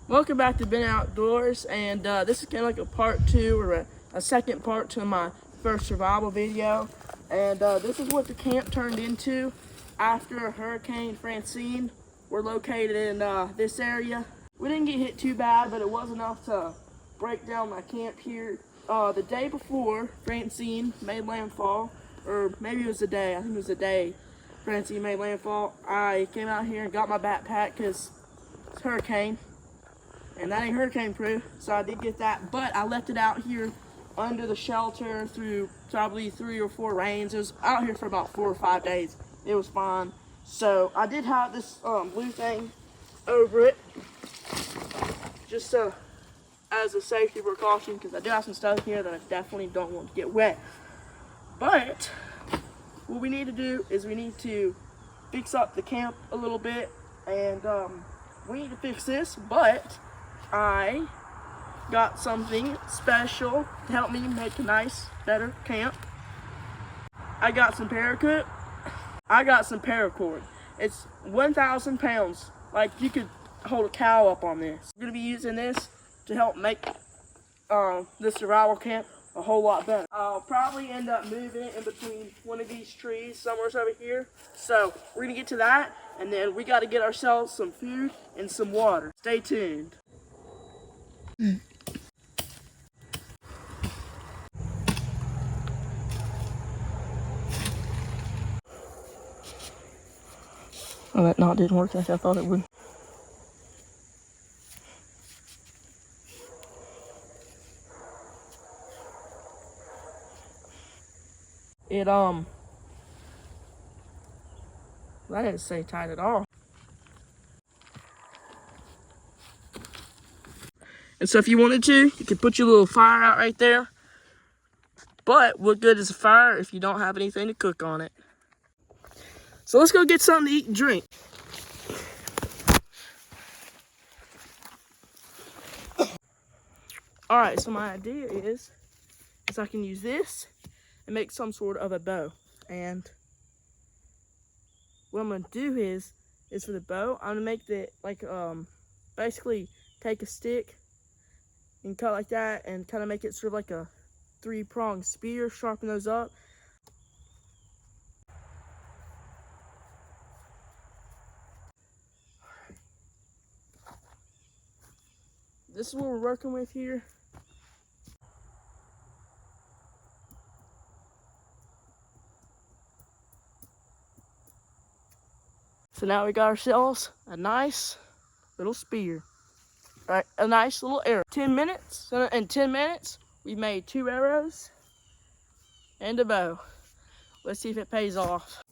Welcome back to Been Outdoors, and this is kind of like a part two or a second part to my first survival video. And this is what the camp turned into after Hurricane Francine. We're located in this area. We didn't get hit too bad, but it was enough to break down my camp here. The day before Francine made landfall, or maybe it was the day, I think it was the day Francine made landfall, I came out here and got my backpack because it's hurricane. And that ain't hurricane proof, so I did get that, but I left it out here under the shelter through probably 3 or 4 rains. It was out here for about 4 or 5 days. It was fine. So I did have this blue thing over it, just as a safety precaution, because I do have some stuff here that I definitely don't want to get wet. But what we need to do is we need to fix up the camp a little bit, and we need to fix this, but I got something special to help me make a nice, better camp. I got some paracord. I got some paracord. It's 1,000 pounds. Like, you could hold a cow up on this. I'm gonna be using this to help make this survival camp a whole lot better. I'll probably end up moving it in between one of these trees somewhere over here. So we're gonna get to that, and then we gotta get ourselves some food and some water. Stay tuned. Oh, that knot didn't work like I thought it would. That didn't stay tight at all. And so if you wanted to, you could put your little fire out right there. But what good is a fire if you don't have anything to cook on it? So let's go get something to eat and drink. All right, so my idea is I can use this and make some sort of a bow. And what I'm gonna do is for the bow, I'm gonna make the, like, basically take a stick and cut like that and kind of make it sort of like a 3-pronged spear, sharpen those up. This is what we're working with here. So now we got ourselves a nice little spear. All right, a nice little arrow. 10 minutes, so in 10 minutes, we made 2 arrows and a bow. Let's see if it pays off.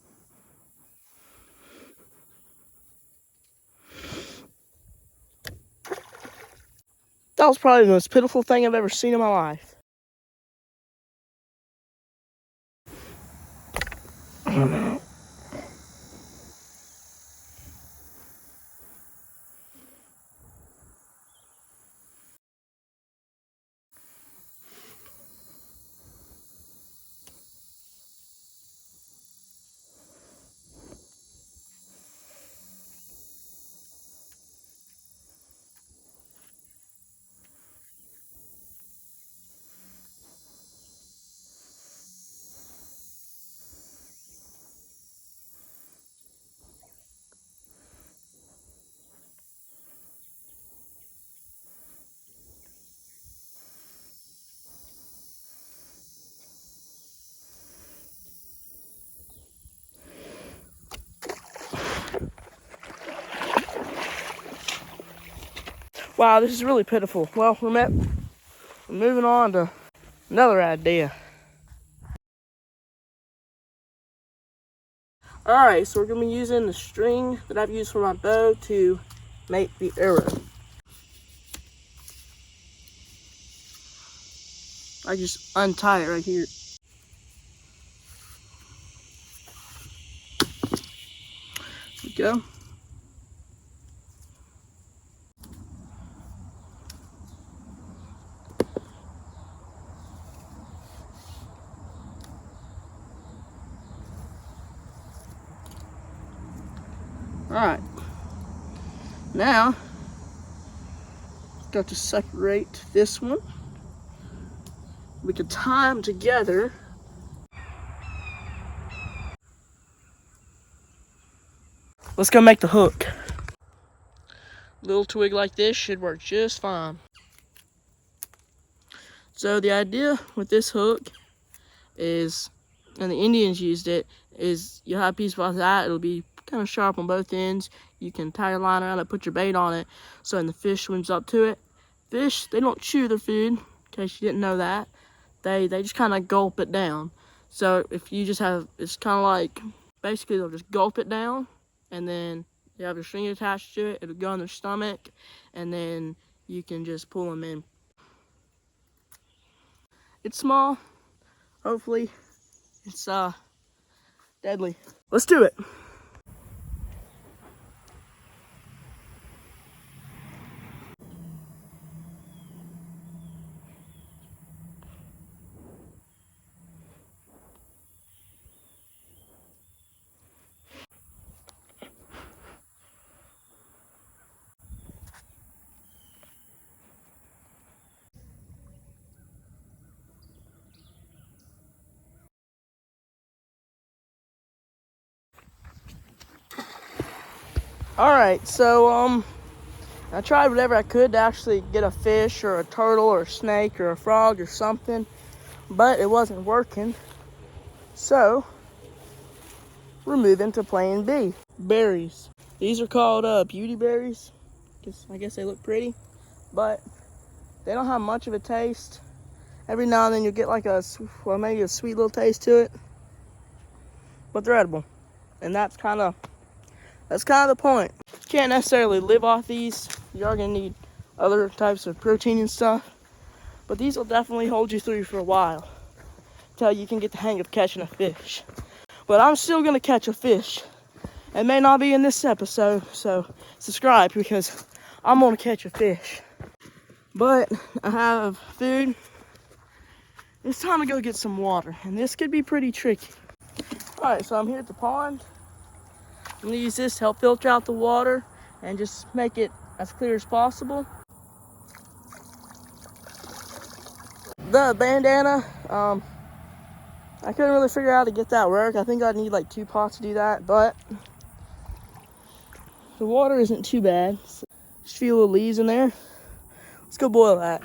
That was probably the most pitiful thing I've ever seen in my life. Wow, this is really pitiful. Well, we're moving on to another idea. Alright, so we're going to be using the string that I've used for my bow to make the arrow. I just untie it right here. There we go. Alright, now got to separate this one. We can tie them together. Let's go make the hook. Little twig like this should work just fine. So the idea with this hook is, and the Indians used it, is you have a piece like that, it'll be kind of sharp on both ends. You can tie your line around it, put your bait on it, so when the fish swims up to it, fish, they don't chew their food, in case you didn't know that. They just kind of gulp it down. So if you just have, it's kind of like, basically they'll just gulp it down, and then you have your string attached to it, it'll go in their stomach, and then you can just pull them in. It's small, hopefully it's deadly. Let's do it. All right, so I tried whatever I could to actually get a fish or a turtle or a snake or a frog or something, but it wasn't working. So we're moving to plan B. Berries. These are called beauty berries. I guess they look pretty, but they don't have much of a taste. Every now and then you'll get like maybe a sweet little taste to it, but they're edible, and that's kind of the point. You can't necessarily live off these. You are gonna need other types of protein and stuff, but these will definitely hold you through for a while until you can get the hang of catching a fish. But I'm still gonna catch a fish. It may not be in this episode, so subscribe because I'm gonna catch a fish. But I have food. It's time to go get some water, and this could be pretty tricky. All right, so I'm here at the pond. I'm gonna use this to help filter out the water and just make it as clear as possible. The bandana, I couldn't really figure out how to get that work. I think I'd need like 2 pots to do that, but the water isn't too bad. So just a few little leaves in there. Let's go boil that.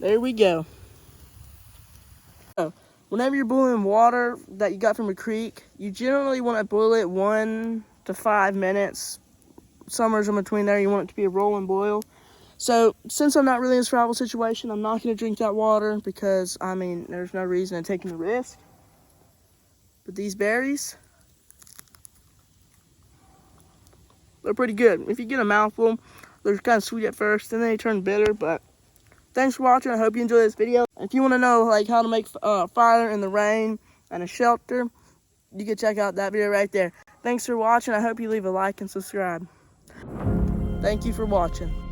There we go. So, whenever you're boiling water that you got from a creek, you generally want to boil it 1 to 5 minutes. Somewhere in between there, you want it to be a rolling boil. So, since I'm not really in a survival situation, I'm not going to drink that water because, I mean, there's no reason in taking the risk. But these berries, they're pretty good. If you get a mouthful, they're kind of sweet at first, then they turn bitter, but thanks for watching. I hope you enjoyed this video. If you want to know like how to make fire in the rain and a shelter, you can check out that video right there. Thanks for watching. I hope you leave a like and subscribe. Thank you for watching.